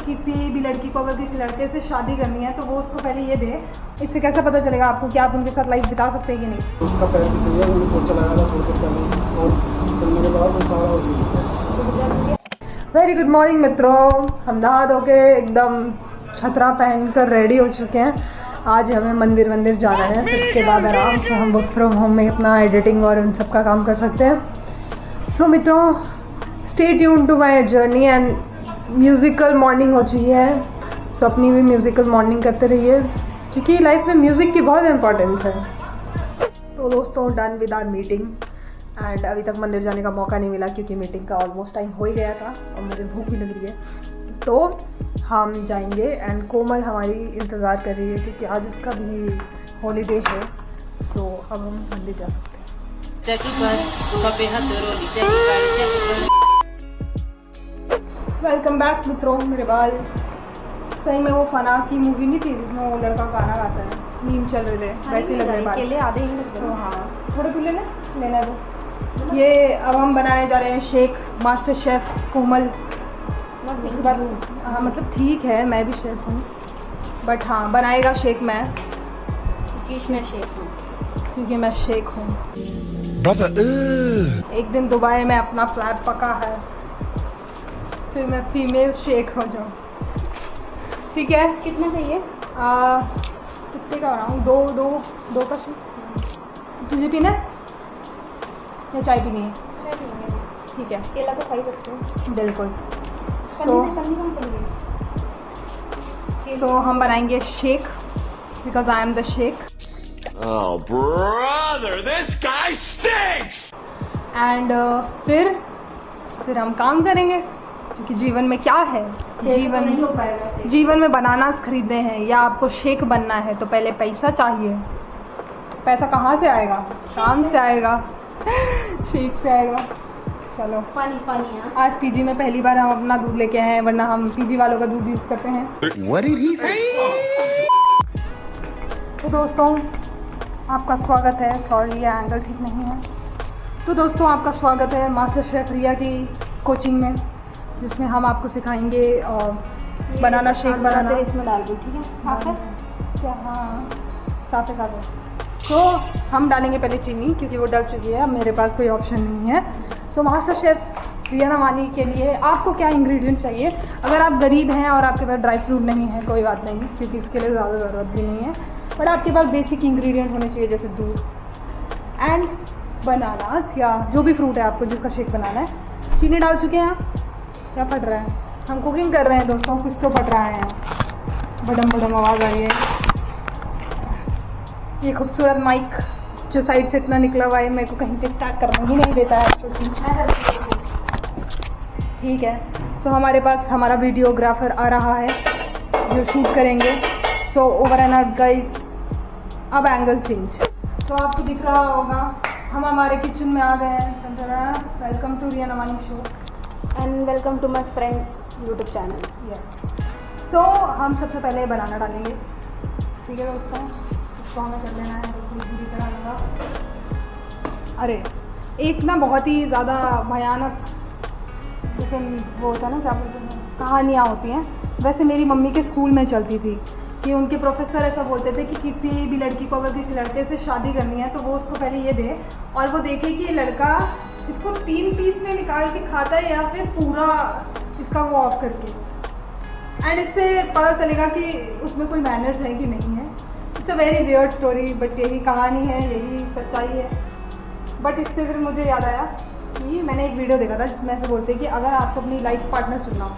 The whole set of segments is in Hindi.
किसी भी लड़की को अगर किसी लड़के से शादी करनी है तो वो उसको पहले ये दे। इससे कैसा पता चलेगा आपको कि आप उनके साथ लाइफ बिता सकते हैं कि नहीं। उसका पैर सही है, उन्हें पोछा लगाया था थोड़ी देर पहले और सुनने के बाद वो सारा हो गया। वेरी गुड मॉर्निंग मित्रों, हम नहा धो के एकदम छतरा पहन कर रेडी हो चुके हैं। आज हमें मंदिर जाना है, फिर उसके बाद आराम से हम वर्क फ्रॉम होम में अपना एडिटिंग और उन सब का काम कर सकते हैं। सो मित्रों, stay tune to my journey and musical morning हो चुकी है। सो अपनी भी म्यूज़िकल मॉर्निंग करते रहिए क्योंकि लाइफ में म्यूज़िक की बहुत इंपॉर्टेंस है। तो दोस्तों, done with our meeting and अभी तक मंदिर जाने का मौका नहीं मिला क्योंकि मीटिंग का ऑलमोस्ट टाइम हो ही गया था और मुझे भूख भी लग रही है। तो हम जाएंगे एंड कोमल हमारी इंतज़ार कर रही है क्योंकि आज उसका भी हॉलीडे है। सो अब हम मंदिर जा सकते हैं। वेलकम बैक मित्रों। मेरे बाल सही में वो फना की मूवी नहीं थी जिसमें वो लड़का गाना गाता है, मीम चल रहे थे, वैसे ही लग रहे बाल। केले आधे ही लग रहे हैं। हाँ, थोड़े तू लेना दो। ये अब हम बनाने जा रहे हैं शेक, मास्टर शेफ कोमल। उसके बाद हाँ, मतलब ठीक है, मैं भी शेफ हूँ बट हाँ, बनाएगा शेक मैं क्योंकि मैं शेक हूँ। एक दिन दुबई में अपना फ्लैट पका है, फिर मैं फीमेल शेक हो जाऊँ। ठीक है, कितना चाहिए? कितने का बनाऊँ? दो का शेक। तुझे पीना है या चाय पीनी है? चाय पीएंगे। ठीक है, केला तो खा ही सकते हो। बिल्कुल। पन्नी कहाँ चली गई? सो हम बनाएंगे shake because I am the shake. Oh brother, this guy stinks! And फिर हम काम करेंगे क्योंकि जीवन में क्या है, जीवन में बनानास खरीदने हैं या आपको शेक बनना है तो पहले पैसा चाहिए। पैसा कहाँ से आएगा? काम से आएगा, शेक से आएगा। चलो, पानी है। आज पीजी में पहली बार हम अपना दूध लेके आए हैं, वरना हम पीजी वालों का दूध यूज़ करते हैं। What did he say? तो दोस्तों, आपका स्वागत है। सॉरी, ये एंगल ठीक नहीं है। तो दोस्तों, आपका स्वागत है मास्टर शेफ रिया की कोचिंग में, जिसमें हम आपको सिखाएंगे बनाना शेक बनाना। इसमें डाल दो, ठीक है? साफ है क्या? हाँ, साफ है। तो हम डालेंगे पहले चीनी क्योंकि वो डल चुकी है, अब मेरे पास कोई ऑप्शन नहीं है। सो मास्टर शेफ रिया नवानी के लिए आपको क्या इंग्रेडिएंट चाहिए? अगर आप गरीब हैं और आपके पास ड्राई फ्रूट नहीं है, कोई बात नहीं क्योंकि इसके लिए ज़्यादा ज़रूरत भी नहीं है, बट आपके पास बेसिक इंग्रेडिएंट होने चाहिए जैसे दूध एंड बनानास या जो भी फ्रूट है आपको जिसका शेक बनाना है। चीनी डाल चुके हैं आप? क्या फट रहा है? हम कुकिंग कर रहे हैं दोस्तों, कुछ तो फट रहा है। बडम आवाज़ आ रही है। ये खूबसूरत माइक जो साइड से इतना निकला हुआ है, मेरे को कहीं पे स्टार्ट करना ही नहीं देता है। ठीक है, सो हमारे पास हमारा वीडियोग्राफर आ रहा है जो शूट करेंगे। So over and out guys. अब एंगल चेंज। तो आपको दिख रहा होगा हम हमारे किचन में आ गए हैं। Welcome to Riya Navani show and welcome to my friends YouTube channel. Yes. So हम सबसे पहले बनाना डालेंगे। ठीक है दोस्तों, इसको हमें कर लेना है पूरी तरह लगा। अरे एक ना बहुत ही ज़्यादा भयानक, जैसे वो होता है ना, क्या बोलते हैं, कहानियाँ होती हैं, वैसे मेरी मम्मी के स्कूल में चलती थी कि उनके प्रोफेसर ऐसा बोलते थे कि किसी भी लड़की को अगर किसी लड़के से शादी करनी है तो वो उसको पहले ये दे और वो देखे कि ये लड़का इसको 3 पीस में निकाल के खाता है या फिर पूरा इसका वो ऑफ करके, एंड इससे पता चलेगा कि उसमें कोई मैनर्स है कि नहीं है। It's a very weird story but यही कहानी है, यही सच्चाई है। बट इससे फिर मुझे याद आया कि मैंने एक वीडियो देखा था जिसमें ऐसे बोलते हैं कि अगर आपको अपनी लाइफ पार्टनर चुनना हो,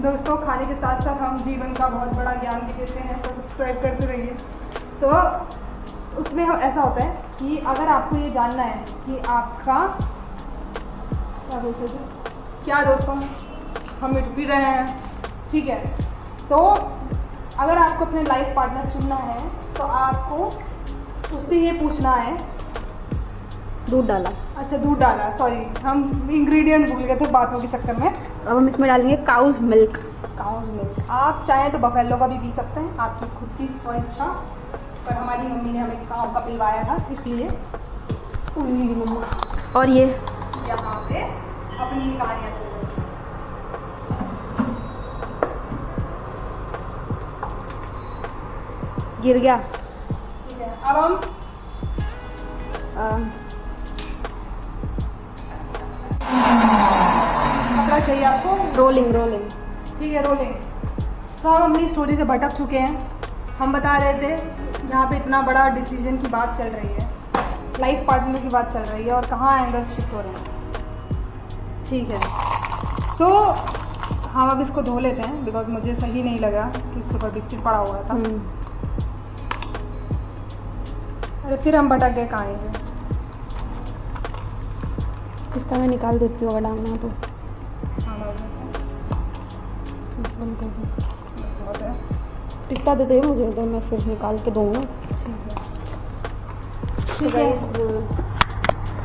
दोस्तों खाने के साथ साथ हम जीवन का बहुत बड़ा ज्ञान भी देते हैं, तो सब्सक्राइब करते रहिए। तो उसमें ऐसा होता है कि अगर आपको ये जानना है कि आपका क्या बोलते थे, क्या दोस्तों हम मिट भी रहे हैं, ठीक है, तो अगर आपको अपने लाइफ पार्टनर चुनना है तो आपको उससे ये पूछना है। दूध डाला। अच्छा, दूध डाला, सॉरी हम इंग्रेडिएंट भूल गए थे बातों के चक्कर में। अब हम इसमें डालेंगे काउज मिल्क। आप चाहें तो बफेलो का भी पी सकते हैं, आपकी खुद की इच्छा, पर हमारी मम्मी ने हमें काऊ का पिलवाया था इसलिए। और ये यहाँ पे अपनी कहानियाँ चल रही हैं। गिर गया। ठीक है, अब हम कपड़ा चाहिए आपको। Rolling rolling. ठीक है, रोलिंग। तो हम अपनी स्टोरी से भटक चुके हैं। हम बता रहे थे यहाँ पे इतना बड़ा डिसीजन की बात चल रही है, लाइफ पार्टनर की बात चल रही है और कहाँ एंगल शिफ्ट हो रहे हैं। ठीक है, सो हम अब इसको धो लेते हैं बिकॉज मुझे सही नहीं लगा कि उसके ऊपर बिस्किट पड़ा हुआ था। अरे फिर हम भटक गए कहानी से। पिस्ता मैं निकाल देती हूँ अगर डालना तो। हाँ, डाल देते हैं। इस बंद कर दो। बहुत है। पिस्ता दे दे मुझे तो मैं फिर निकाल के दूँगा। ठीक है।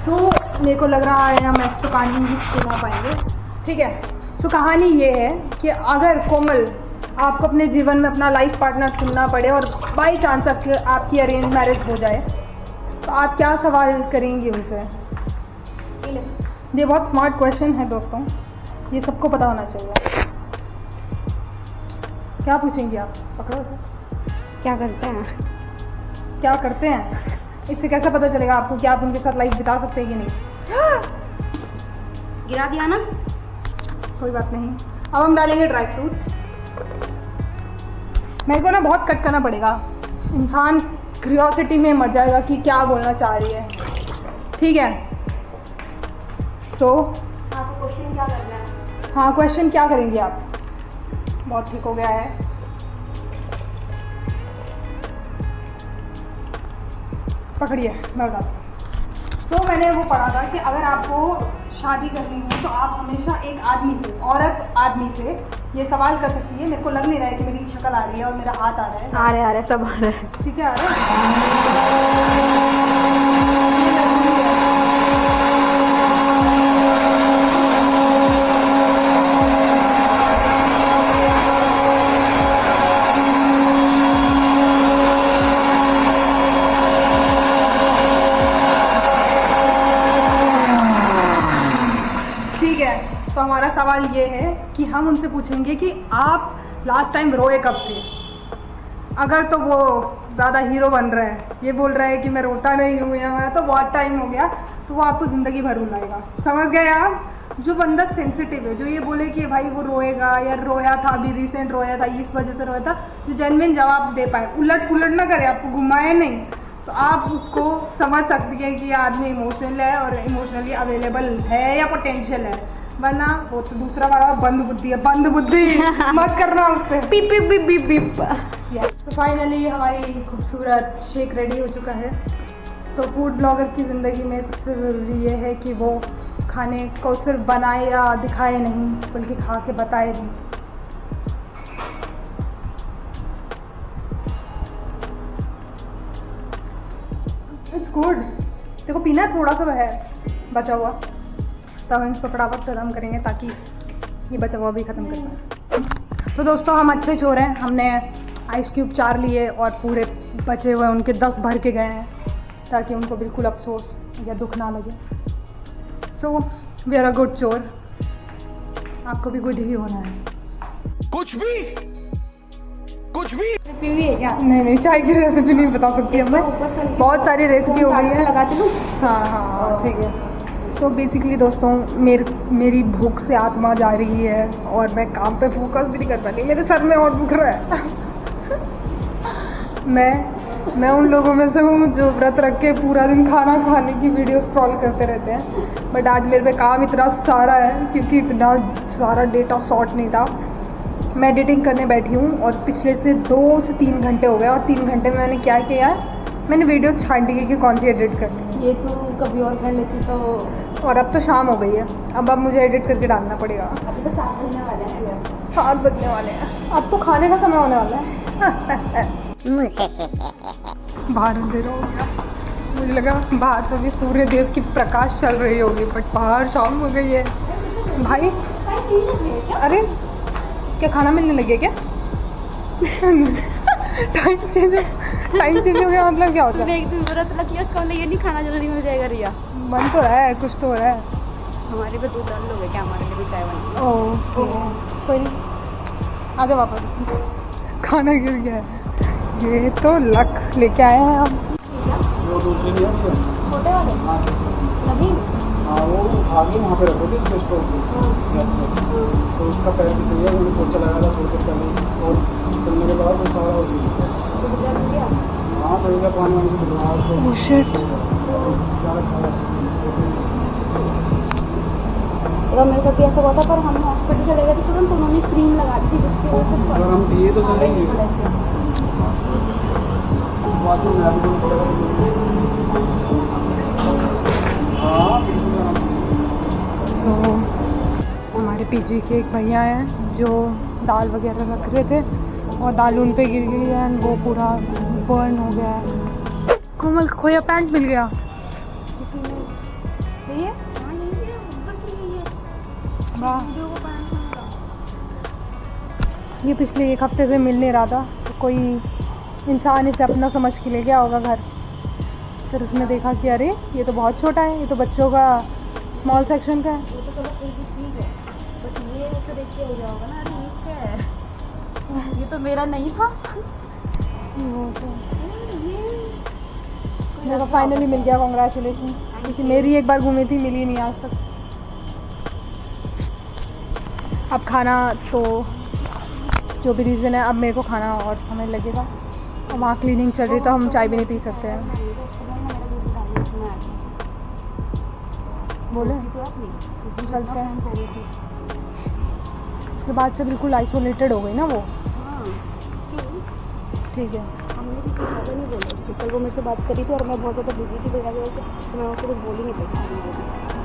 सो मेरे को लग रहा है हम इस कहानी भी सुना पाएंगे। ठीक है, सो कहानी ये है कि अगर कोमल आपको अपने जीवन में अपना लाइफ पार्टनर चुनना पड़े और बाई चांस आपकी अरेंज मैरिज हो जाए तो आप क्या सवाल करेंगी उनसे? ये बहुत स्मार्ट क्वेश्चन है दोस्तों, ये सबको पता होना चाहिए। क्या पूछेंगी आप? पकड़ो से। क्या करते हैं? क्या करते हैं? इससे कैसे पता चलेगा आपको कि आप उनके साथ लाइफ बिता सकते हैं कि नहीं? गिरा दिया ना? कोई बात नहीं। अब हम डालेंगे ड्राई फ्रूट्स। मेरे को ना बहुत कट करना पड़ेगा, इंसान क्यूरियोसिटी में मर जाएगा कि क्या बोलना चाह रही है। ठीक है, सो आपको क्वेश्चन क्या करना है? हाँ, क्वेश्चन क्या करेंगे आप? बहुत ठीक हो गया है। पकड़िए, मैं बताती हूँ। सो मैंने वो पढ़ा था कि अगर आपको शादी करनी हो तो आप हमेशा एक आदमी से, औरत आदमी से ये सवाल कर सकती है। मेरे को लग नहीं रहा है कि मेरी शक्ल आ रही है और मेरा हाथ आ रहा है। आ रहे सब आ रहे हैं। ठीक है, आ रहा है। ठीक है, तो हमारा सवाल ये है कि हम उनसे पूछेंगे कि आप लास्ट टाइम रोए कब थे। अगर तो वो ज़्यादा हीरो बन रहा है, ये बोल रहा है कि मैं रोता नहीं हूँ या मैं तो बहुत टाइम हो गया, तो वो आपको ज़िंदगी भर रुलाएगा। समझ गए आप? जो बंदा सेंसिटिव है, जो ये बोले कि भाई वो रोएगा या रोया था, अभी रिसेंट रोया था, इस वजह से रोया था, जो जेन्युइन जवाब दे पाए, उलट पुलट ना करे, आपको घुमाए नहीं, तो आप उसको समझ सकती हैं कि ये आदमी इमोशनल है और इमोशनली अवेलेबल है या पोटेंशियल है। वरना वो तो दूसरा वाला बंद बुद्धि है। बंद बुद्धि मत करना उससे। पिप पिप पिप पिप पिप। तो फाइनली हमारी खूबसूरत शेक रेडी हो चुका है। तो फूड ब्लॉगर की ज़िंदगी में सबसे ज़रूरी ये है कि वो खाने को सिर्फ बनाए या दिखाए नहीं, बल्कि खा के बताए भी। It's good. देखो पीना है, थोड़ा सा है बचा हुआ, तब हम इसको फटाफट ख़त्म करेंगे ताकि ये बचा हुआ भी ख़त्म कर पाए। तो दोस्तों हम अच्छे छोर हैं, हमने आइस क्यूब 4 लिए और पूरे बचे हुए उनके 10 भर के गए हैं ताकि उनको बिल्कुल अफसोस या दुख ना लगे। So we are a good chor. आपको भी गुड ही होना है। कुछ भी भी है क्या? नहीं, चाय की रेसिपी नहीं बता सकती अब मैं, बहुत सारी रेसिपी हो गई है। लगा चलूं? हाँ, ठीक है। सो बेसिकली दोस्तों मेरी भूख से आत्मा जा रही है और मैं काम पे फोकस भी नहीं कर पा रही, मेरे सर में और दुख रहा है। मैं उन लोगों में से हूँ जो व्रत रख के पूरा दिन खाना खाने की वीडियो स्क्रॉल करते रहते हैं, बट आज मेरे पे काम इतना सारा है क्योंकि इतना सारा डेटा शॉर्ट नहीं था। मैं एडिटिंग करने बैठी हूँ और पिछले से 2 से 3 घंटे हो गए और 3 घंटे में मैंने क्या किया है, मैंने वीडियोस छांटी है कि कौन सी एडिट करनी है। ये तू कभी और कर लेती तो। और अब तो शाम हो गई है, अब मुझे एडिट करके डालना पड़ेगा। अभी तो 7 बजने वाले हैं। 7 बजने वाले हैं, अब तो खाने का समय होने वाला है। बाहर अंधेरा हो गया, मुझे लगा बाहर तो भी सूर्य देव की प्रकाश चल रही होगी, बट बाहर शाम हो गई है। भाई अरे क्या खाना मिलने लगे क्या? टाइम चेंज हो गया मतलब क्या होता है? एक दिन व्रत रखिए, उसका मतलब ये नहीं खाना जल्दी मिल जाएगा रिया। मन तो रहा है, कुछ तो हो रहा है। हमारे पे 2 डाल लोगे क्या? हमारे लिए भी चाय बना। ओह कोई नहीं, आ जाओ वापस। खाना गिर गया है। ये तो लक लेके आए हैं हम। वो दूसरी नहीं है वो। छोटे वाले हाँ नहीं। हाँ, वो उठा के वहाँ पे रखो थे उसके स्टोर पे गैस पे। तो उसका पैर भी सही है, मैंने पोछा लगाया था थोड़ी देर पहले और चलने के बाद वो सारा हो गया। हाँ सही है, पानी वानी से धुलवा उसको। Oh shit. क्या रखा है? अगर मेरे साथ भी ऐसा हुआ था, पर हम हॉस्पिटल चले गए थे तुरंत उन्होंने क्रीम लगा दी थी जिसकी वजह से अगर हम पिए तो सारे चलेंगे। निकले थे। बाथरूम में अभी हाँ बिल्कुल आराम से। तो हमारे पीजी के एक भैया हैं जो दाल वगैरह रख रहे थे और दाल उन पे गिर गई है एंड वो पूरा बर्न हो गया है। कोमल को खोया पैंट मिल गया। किसी ने ये हाँ यही है, बस यही है वाह, वीडियो को पैंट में लगा। ये पिछले एक हफ्ते से मिल नहीं रहा था, तो कोई इंसान इसे अपना समझ के ले गया होगा घर। फिर उसने देखा कि अरे ये तो बहुत छोटा है, ये तो बच्चों का स्मॉल सेक्शन का है। वो तो चलो फिर भी ठीक है, बट ये उसे देख के हो गया होगा ना, अरे ये क्या है ये तो मेरा नहीं था। वो तो ये मेरे को फाइनली मिल गया, कॉन्ग्रेचुलेशन। क्योंकि मेरी एक बार घूमी थी, मिली नहीं आज तक। अब खाना तो जो भी रीज़न है, अब मेरे को खाना और समय लगेगा। और वहाँ क्लीनिंग चल रही तो हम चाय भी नहीं पी सकते हैं। बोले चलते हैं। उसके बाद से बिल्कुल आइसोलेटेड हो गई ना वो। ठीक है। हमने भी कुछ ज़्यादा नहीं बोला उससे। कल वो मेरे से बात करी थी और मैं बहुत ज़्यादा बिजी थी, तो वजह से मैं उससे कुछ बोल ही नहीं पाई।